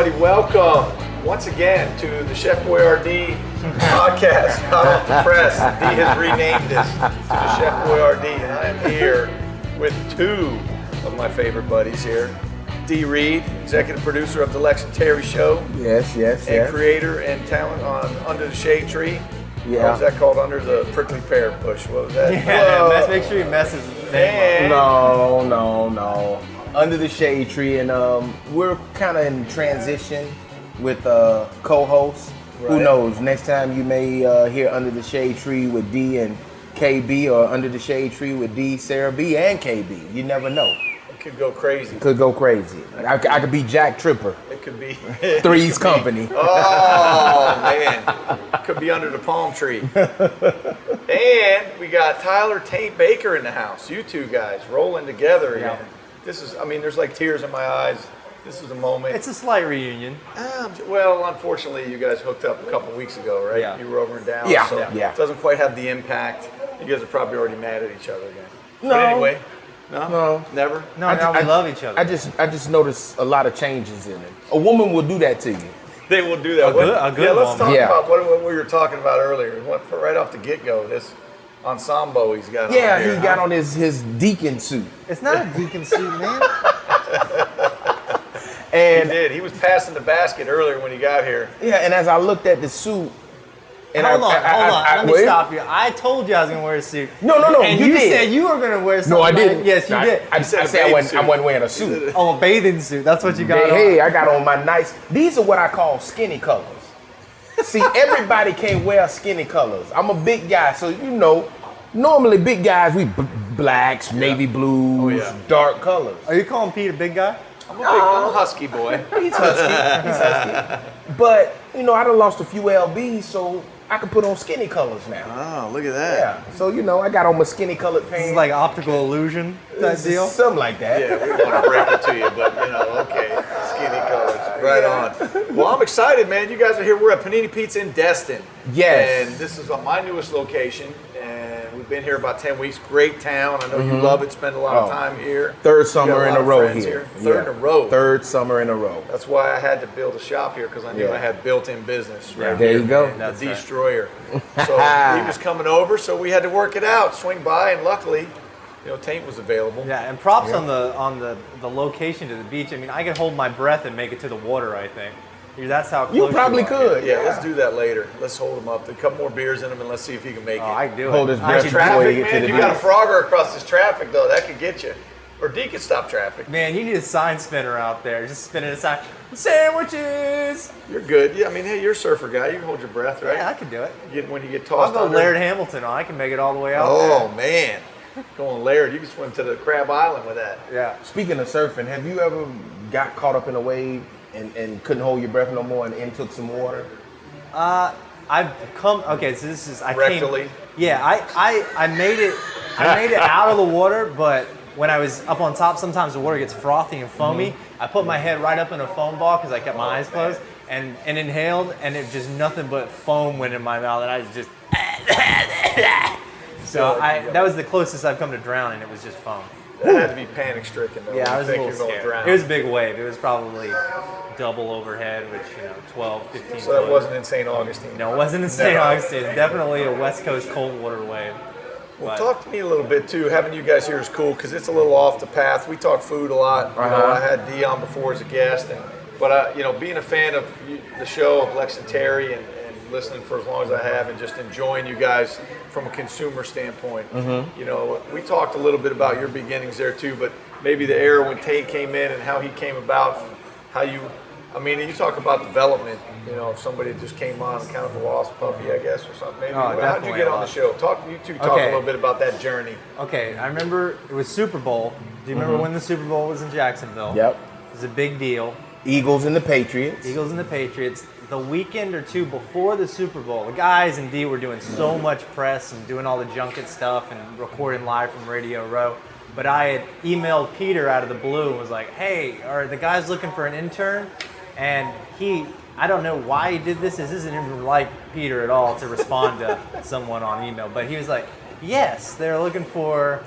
everybody. Welcome once again to the Chef Boyardee podcast. Hot off the press. Dee has renamed this to the Chef Boyardee, and I am here with two of my favorite buddies here. Dee Reed, executive producer of the Lex and Terry Show. Yes. And creator and talent on Under the Shade Tree. Yeah. What was that called? Under the Prickly Pear Bush. What was that? Yeah, make sure you mess his name up. No. Under the Shade Tree, and we're kind of in transition with co-hosts. Right. Who knows? Next time you may hear Under the Shade Tree with D and KB, or Under the Shade Tree with Dee Sarah B and KB. You never know. It could go crazy. I could be Jack Tripper. It could be Three's Company. Oh man, could be under the palm tree. And we got Tyler Taint Baker in the house. You two guys rolling together again. Yeah. This is, I mean, there's like tears in my eyes. This is a moment. It's a slight reunion. Well, unfortunately, you guys hooked up a couple weeks ago, right? Yeah. You were over and down. Yeah. So Yeah. it doesn't quite have the impact. You guys are probably already mad at each other again. No. But anyway, no, never. No, now we love each other. I just noticed a lot of changes in it. A woman will do that to you. They will do that. A good yeah, let's woman. talk about what we were talking about earlier. Right off the get-go, this ensemble he's got on Yeah, here. he got on his deacon suit. It's not a deacon suit, man. He And did. He was passing the basket earlier when he got here. yeah, and as I looked at the suit, and Hold on. Let me wait. stop you. I told you I was going to wear a suit. No, And you you did. said you were going to wear something. No, I didn't. Yes, you did. I said said bathing I suit. wasn't wearing a suit. Oh, a bathing suit. That's what you got on. Hey, I got on my nice. These are what I call skinny colors. See, everybody can't wear skinny colors. I'm a big guy, so you know. Normally, big guys we blacks, navy blues, yeah. dark colors. Are you calling Pete a big guy? I'm a husky boy. He's husky. But, you know, I done lost a few LBs, so I can put on skinny colors now. Oh, look at that. Yeah. So, you know, I got on my skinny colored pants. This is like optical illusion type It's deal. something like that. Yeah, we want to break it to you, but you know, okay, skinny colors, right on. Well, I'm excited, man. You guys are here. We're at Panini Pete's in Destin. Yes. And this is my newest location, and we've been here about 10 weeks. Great town. I know you love it. Spend a lot of time here. Third You summer got in lot a of row friends here. Third in a row. Third summer in a row. That's why I had to build a shop here, because I knew Yeah. I had built-in business. Right There here, you go. man, That's the right. Destroyer. So he was coming over, so we had to work it out, swing by, and luckily, you know, Taint was available. Yeah, and props on the location to the beach. I mean, I could hold my breath and make it to the water, I think. That's how close You probably are. could. Yeah, let's do that later. Let's hold him up. A couple more beers in him, and let's see if he can make Oh, it. I can do it. Hold his I breath can- before Traffic, you get to man. the You got a beach. Frogger across this traffic, though. That could get you. Or Dee could stop traffic. Man, you need a sign spinner out there. Just spinning a sign. Sandwiches! You're good. Yeah, I mean, hey, you're a surfer guy. You can hold your breath, right? Yeah, I can do it. When you get I'll tossed go under. Laird Hamilton. I can make it all the way out Oh, man. Going Laird. You can swim to the Crab Island with that. there. Yeah. Speaking of surfing, have you ever got caught up in a wave and couldn't hold your breath no more and took some water? I've come. Okay, so this is. I Rectally? came. Yeah, I made it. I made it out of the water, but when I was up on top, sometimes the water gets frothy and foamy. I put my head right up in a foam ball because I kept my eyes closed and inhaled, and it just nothing but foam went in my mouth, and I was just. So that was the closest I've come to drowning. It was just foam. That had to be panic stricken, though. Yeah, I I was a think little you're going to scared. drown. It was a big wave. It was probably double overhead, which 12, 15. So that foot. wasn't in St. Augustine. No, it wasn't in St. No. Augustine. It's definitely a West Coast cold water wave. Well, But- talk to me a little bit too. Having you guys here is cool because it's a little off the path. We talk food a lot. You know, I had Dee on before as a guest, but you know, being a fan of the show of Lex and Terry and listening for as long as I have, and just enjoying you guys from a consumer standpoint. You know, we talked a little bit about your beginnings there too, but maybe the era when Taint came in and how he came about, how you. I mean, you talk about development, you know, if somebody just came on kind of a lost puppy, I guess, or something. Maybe. Oh, How'd you definitely get a on the lost. show? You two talk a little bit about that journey. Okay, I remember it was Super Bowl. Do you remember when the Super Bowl was in Jacksonville? Yep. It was a big deal. Eagles and the Patriots. Eagles and the Patriots. The weekend or two before the Super Bowl, the guys and Dee were doing so much press and doing all the junket stuff and recording live from Radio Row. But I had emailed Peter out of the blue and was like, hey, are the guys looking for an intern? And I don't know why he did this. This isn't even like Peter at all to respond to someone on email. But he was like, yes, they're looking for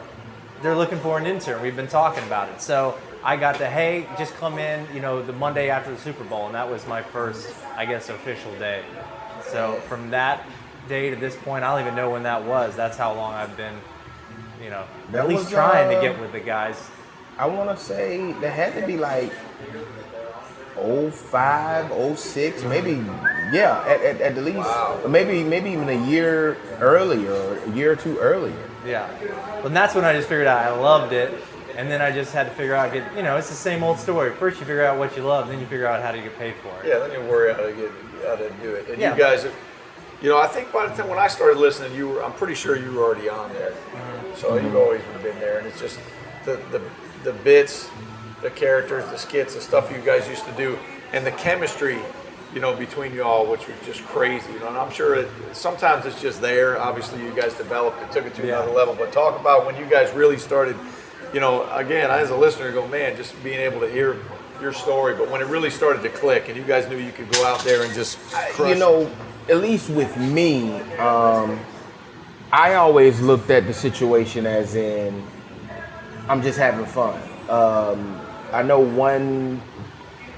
an intern. We've been talking about it. So I got the, hey, just come in, the Monday after the Super Bowl, and that was my first, I guess, official day. So from that day to this point, I don't even know when that was. That's how long I've been, at least trying to get with the guys. I want to say that had to be like 05, 06, maybe, at least, maybe even a year earlier, or a year or two earlier. Yeah, and that's when I just figured out I loved it, and then I just had to figure out, it's the same old story. First you figure out what you love, then you figure out how to get paid for it. Yeah, then you worry how to do it. And you guys, I think by the time when I started listening, I'm pretty sure you were already on there. Mm-hmm. So you've always been there, and it's just the bits, the characters, the skits, the stuff you guys used to do, and the chemistry, between you all, which was just crazy. And I'm sure sometimes it's just there. Obviously, you guys developed it, took it to another level. But talk about when you guys really started. Again, as a listener, go, man, just being able to hear your story. But when it really started to click, and you guys knew you could go out there and just crush it. At least with me, I always looked at the situation as in, I'm just having fun. I know one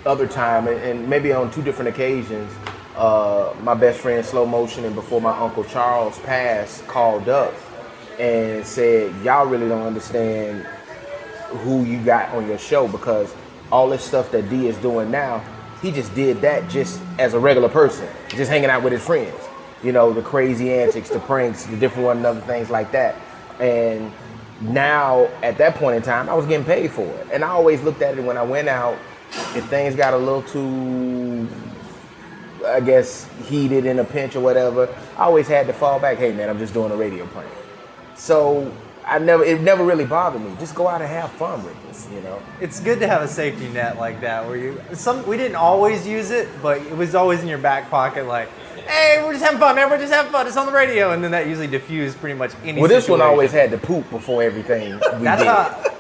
other time, and maybe on two different occasions, my best friend Slow Motion and before my Uncle Charles passed, called up and said, y'all really don't understand who you got on your show, because all this stuff that D is doing now, he just did that just as a regular person, just hanging out with his friends. The crazy antics, the pranks, the different one and other things like that. And now, at that point in time, I was getting paid for it. And I always looked at it when I went out, if things got a little too, I guess, heated in a pinch or whatever, I always had to fall back, hey man, I'm just doing a radio prank. So it never really bothered me. Just go out and have fun with this, It's good to have a safety net like that where we didn't always use it, but it was always in your back pocket, like, hey, we're just having fun, man. We're just having fun. It's on the radio. And then that usually diffused pretty much any Well, this situation. one always had to poop before everything we did.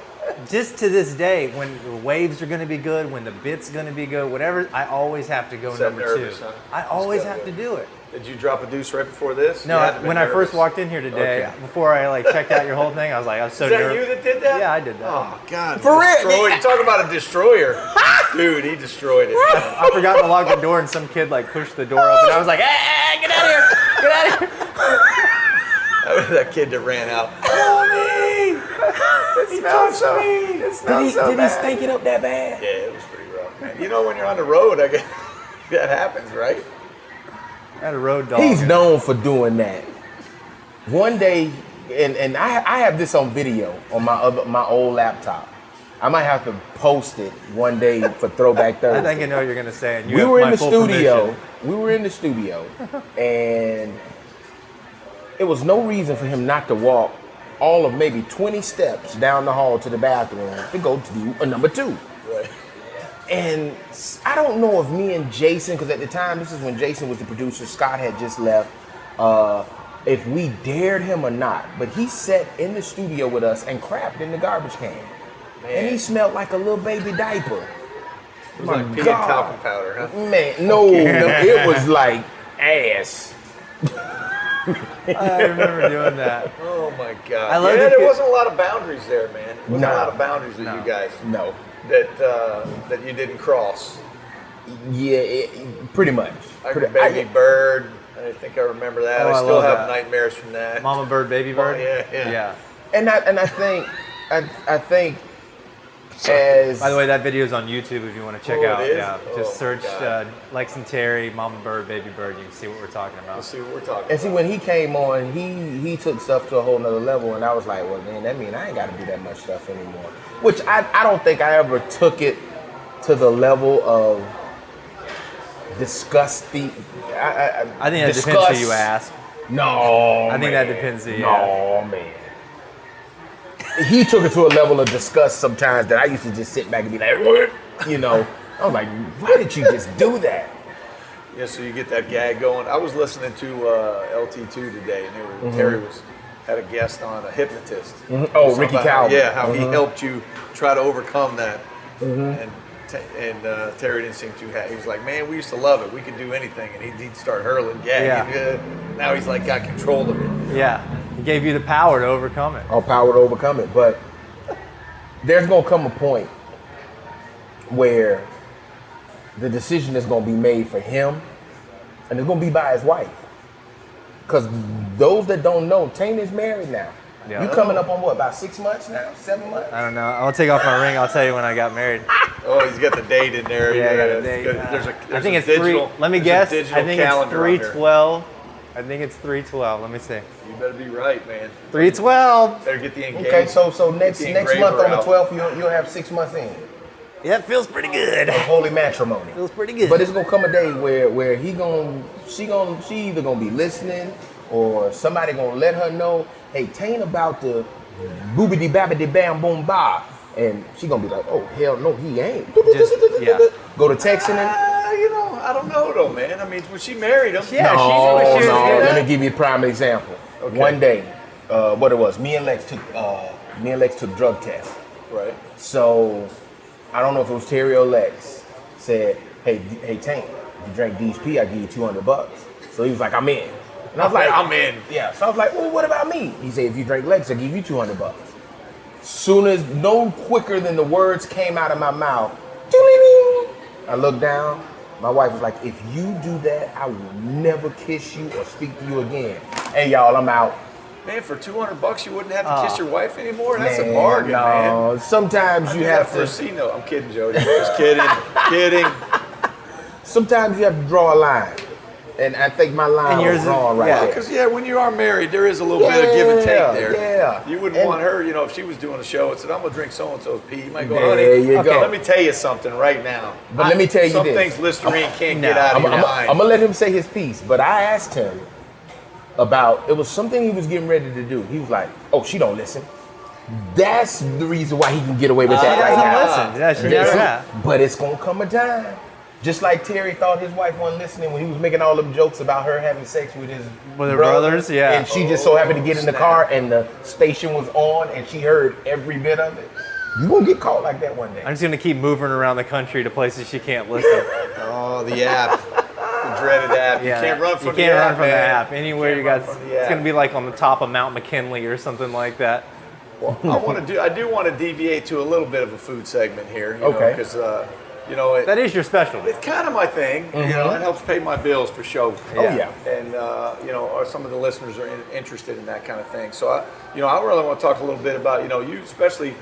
Just to this day, when the waves are going to be good, when the bit's going to be good, whatever, I always have to go number two. Huh? I always have to do it. Did you drop a deuce right before this? No, when I first walked in here today, before I checked out your whole thing, I was like, I was so nervous. Is that you that did that? Yeah, I did that. Oh, God. For real? You talk about a destroyer. Dude, he destroyed it. I forgot to lock the door, and some kid pushed the door open. I was like, hey, get out of here. Get out of here. That kid that ran out. Mommy! It smells so mean. It smells so bad. Did he stink it up that bad? Yeah, it was pretty rough, man. When you're on the road, I guess that happens, right? I had a road dog. He's known for doing that. One day, and I have this on video on my old laptop. I might have to post it one day for Throwback Thursday. I think I know what you're gonna say. And we were in the studio. We were in the studio, and it was no reason for him not to walk all of maybe 20 steps down the hall to the bathroom to go to do a number two. Right. And I don't know if me and Jason, because at the time, this is when Jason was the producer, Scott had just left, if we dared him or not. But he sat in the studio with us and crapped in the garbage can. Man. And he smelled like a little baby diaper. It was like pea and talcum powder, huh? Man, no, it was like ass. I remember doing that. Oh my God! There wasn't a lot of boundaries there, man. There wasn't a lot of boundaries with you guys. No. That you didn't cross. Yeah, pretty much. Like Baby Bird. I think I remember that. I still have nightmares from that. Mama Bird, Baby Bird. Oh, yeah. And I think as. By the way, that video is on YouTube if you want to check out. Yeah, just search Lex and Terry, Mama Bird, Baby Bird. You can see what we're talking about. Let's see what we're talking about. And see, when he came on, he took stuff to a whole nother level, and I was like, well, man, that means I ain't got to do that much stuff anymore. Which I don't think I ever took it to the level of disgusting. I think that depends who you ask. No, I think that depends who you ask. No, man. He took it to a level of disgust sometimes that I used to just sit back and be like, what? I was like, why did you just do that? Yeah, so you get that gag going. I was listening to LT2 today, and Terry had a guest on, a hypnotist. Mm-hmm. Oh, Ricky Calvin. How he helped you try to overcome that. Mm-hmm. And Terry didn't seem too happy. He was like, man, we used to love it. We could do anything. And he'd start hurling gagging. Yeah. Now he's got control of it. Yeah. He gave you the power to overcome it. Power to overcome it. But there's going to come a point where the decision is going to be made for him, and it's going to be by his wife. Because those that don't know, Taint is married now. Yeah. You coming up on what, about 6 months now? 7 months? I don't know. I'll take off my ring. I'll tell you when I got married. Oh, he's got the date in there. Yeah, I got a date. There's I think a it's digital, 3. Let me there's guess. a I digital think it's calendar on there. 3/12. I think it's 3/12. Let me see. You better be right, man. 3/12. Better get the engagement. Okay, so next the month engraver on the out. 12th, you'll have 6 months in. Yeah, it feels pretty good. Of holy matrimony. Feels pretty good. But it's gonna come a day where she either gonna be listening or somebody gonna let her know, hey, Taint about the boobity babbity bam boom ba, and she gonna be like, oh hell no, he ain't. Yeah. Go to texting him. I don't know though, man. I mean, when she married him, Yeah, No, she knew what she was no. doing. Let me give you a prime example. Okay. One day, what it was, me and Lex took drug tests. right? So I don't know if it was Terry or Lex said, hey Taint, if you drink Dee's P, I give you $200. So he was like, I'm in. And I was like, I'm in. Yeah. So I was like, well, what about me? He said, if you drink Lex, I give you $200. Soon as no quicker than the words came out of my mouth, I looked down. My wife was like, if you do that, I will never kiss you or speak to you again. Hey, y'all, I'm out. Man, for $200, you wouldn't have to kiss your wife anymore. That's a Man, bargain, no. man. Sometimes you have for a to. C note. I'm kidding, Jody. Just kidding. Sometimes you have to draw a line, and I think my line And yours was is- drawn right yeah. there. Because when you are married, there is a little bit of give and take there. Yeah. You wouldn't And- want her, if she was doing a show and said, I'm gonna drink so and so's pee. You might go, There honey. you go. Let me tell you something right now. But let me tell you Some this. things Listerine can't No. get out of I'm your mind. gonna let him say his piece, but I asked him about, it was something he was getting ready to do. He was like, oh, she don't listen. That's the reason why he can get away with that She right doesn't now. listen. Yeah, she never has. But it's gonna come a time. Just like Terry thought his wife wasn't listening when he was making all them jokes about her having sex with his her brothers, yeah. And she just so happened to get in the snap. car and the station was on and she heard every bit of it. You gonna get caught like that one day. I'm just gonna keep moving around the country to places she can't listen. Oh, the app. The dreaded app. Yeah, You can't run from you the can't app, run from man. the app. Anywhere Can't you got, run from the it's app. gonna be like on the top of Mount McKinley or something like that. Well, I do want to deviate to a little bit of a food segment here. Okay. Because, That is your specialty. it's kind of my thing. You know, it helps pay my bills for sure. Oh yeah. And some of the listeners are interested in that kind of thing. So I really want to talk a little bit about you, especially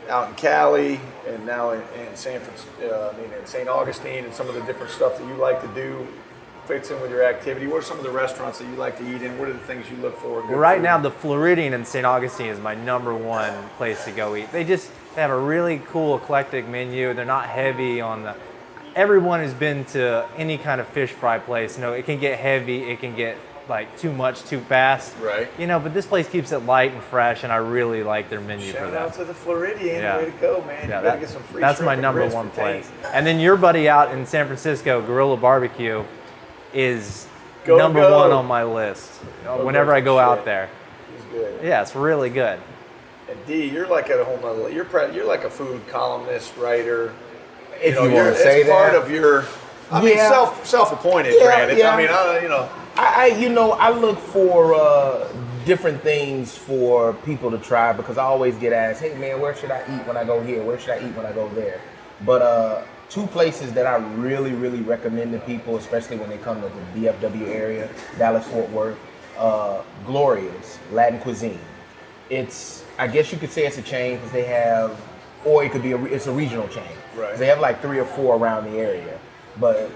out in Cali and now in San Francisco, in St. Augustine, and some of the different stuff that you like to do fits in with your activity. What are some of the restaurants that you like to eat in? What are the things you look for? in good Right food? now, the Floridian in St. Augustine is my #1 place to go eat. They have a really cool, eclectic menu. They're not heavy on the. Everyone who's been to any kind of fish fry place, it can get heavy. It can get like too much too fast. Right. But this place keeps it light and fresh, and I really like their menu for Shout that. out to the Floridian. Yeah. Way to go, man. Yeah, You gotta get some free that's shrimp my and grits #1 for Taint. place. And then your buddy out in San Francisco, Gorilla Barbecue, is Go, #1 go. on my list. Go, Whenever go I go for out shit. there. He's good. Yeah, it's really good. And D, you're like at a whole nother. You're like a food columnist, writer. If you you're- want to say it's part that. of your. I mean, Yeah. self-appointed, Yeah, granted. yeah. I mean, I look for different things for people to try because I always get asked, hey man, where should I eat when I go here? Where should I eat when I go there? But two places that I really, really recommend to people, especially when they come to the DFW area, Dallas, Fort Worth, Gloria's Latin Cuisine. I guess you could say it's a chain because they have, or it could be it's a regional chain. Right. They have like 3 or 4 around the area, but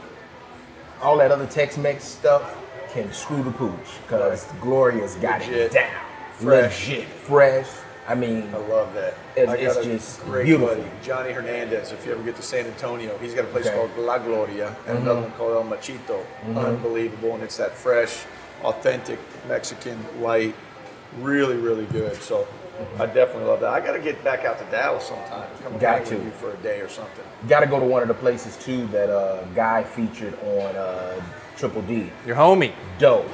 all that other Tex-Mex stuff can screw the pooch because Gloria's got Legit. it down. Fresh. Legit. Fresh. I mean, I love that. It's- I got it's a just great beautiful. buddy, Johnny Hernandez. If you ever get to San Antonio, he's got a place Okay. called La Gloria and another one called El Machito. Unbelievable, and it's that fresh, authentic Mexican white, really, really good. So I definitely love that. I got to get back out to Dallas sometime. Come Got hang to. with you for a day or something. got to go to one of the places too that Guy featured on Triple D. Your homie. Dough.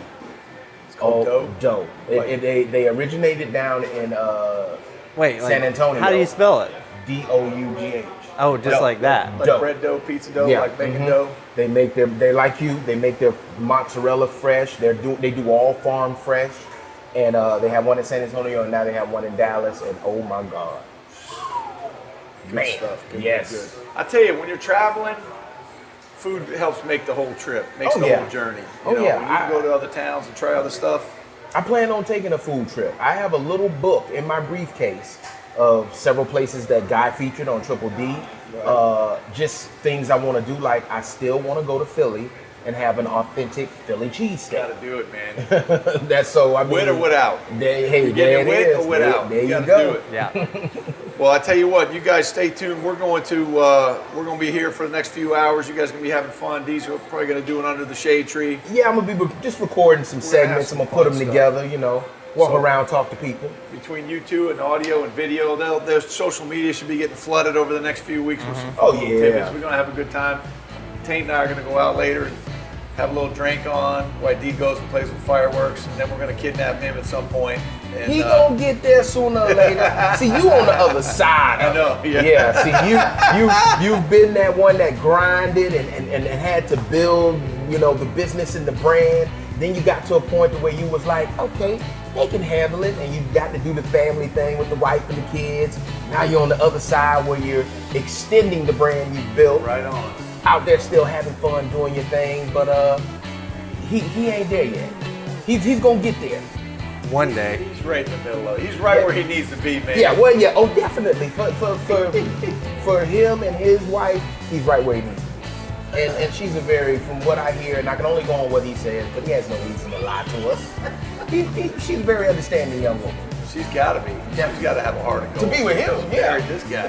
It's called Dough? Dough. Like- They originated down in Wait, San Antonio. How do you spell it? DOUGH. Oh, just Dough. like that. Like Dough. bread dough, pizza dough, Yeah, like bacon mhm. dough. They make they make their mozzarella fresh. They do all farm fresh, and they have one in San Antonio, and now they have one in Dallas. And oh my God, Good Man, stuff. Good, yes. good. I tell you, when you're traveling, food helps make the whole trip, makes Oh, the yeah. whole journey. Oh, You know, yeah. when you can go to other towns and try other stuff. I plan on taking a food trip. I have a little book in my briefcase of several places that Guy featured on Triple D. Just things I want to do. Like I still want to go to Philly and have an authentic Philly cheesesteak. Gotta do it, man. That's so. I mean, With or without. Hey, You there get it it with is. or without. There you gotta go. do it. Yeah. Well, I tell you what, you guys stay tuned. We're going to be here for the next few hours. You guys are gonna be having fun. Dee's probably gonna do it under the shade tree. Yeah, I'm gonna be just recording some We're gonna have segments. I'm some gonna put fun them stuff. together. You know, walk So- around, talk to people. Between you two and audio and video, their social media should be getting flooded over the next few weeks with some fun Oh, little yeah. tidbits. We're gonna have a good time. Taint and I are gonna go out later and have a little drink on while Dee goes and plays with fireworks, and then we're gonna kidnap him at some point. And, He gonna get there sooner or later. See, you on the other side. I of know, it. yeah. Yeah. See, you've been that one that grinded and had to build, you know, the business and the brand. Then you got to a point to where you was like, okay, they can handle it, and you got to do the family thing with the wife and the kids. Now you're on the other side where you're extending the brand you've built. right on. Out there still having fun doing your thing, but he ain't there yet. He's gonna get there. One day. He's right in the middle of it. He's right Yeah. where he needs to be, man. Yeah, well, yeah, oh, definitely. For him and his wife, he's right where he needs to be. And she's a very, from what I hear, and I can only go on what he says, but he has no reason to lie to us. She's a very understanding young woman. She's got to be. She's got to have a heart of gold. To be with him, yeah. Married this guy.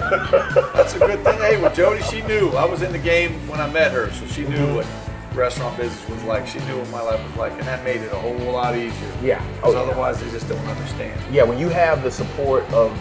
That's a good thing. Hey, with Jody, she knew. I was in the game when I met her, so she knew what restaurant business was like. She knew what my life was like, and that made it a whole lot easier. Yeah. Because Oh, yeah. otherwise, they just don't understand. Yeah, when you have the support of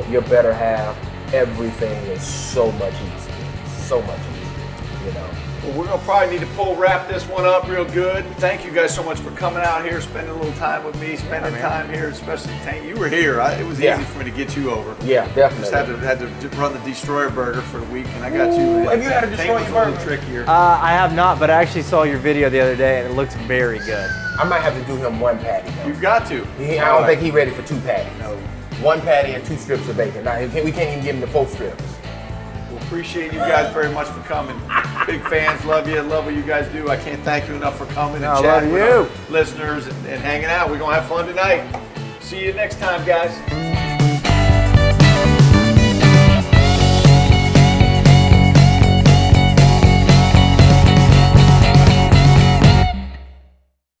your better half, everything is so much easier. So much easier, you know. Well, we're going to probably need to wrap this one up real good. Thank you guys so much for coming out here, spending a little time with me, spending time here, especially Taint. You were here. It was Yeah. easy for me to get you over. Yeah, Just definitely. had to run the Destroyer Burger for the week, and I got you. Have you had a Taint Destroyer was a little Burger? trickier. I have not, but I actually saw your video the other day, and it looks very good. I might have to do him one patty, though. You've got to. I don't think he's ready for two patties. No. One patty and 2 strips of bacon. Now, we can't even give him the 4 strips. Well, appreciate you guys very much for coming. Big fans, love you, love what you guys do. I can't thank you enough for coming No, and I love chatting with you. our listeners and hanging out. We're going to have fun tonight. See you next time, guys.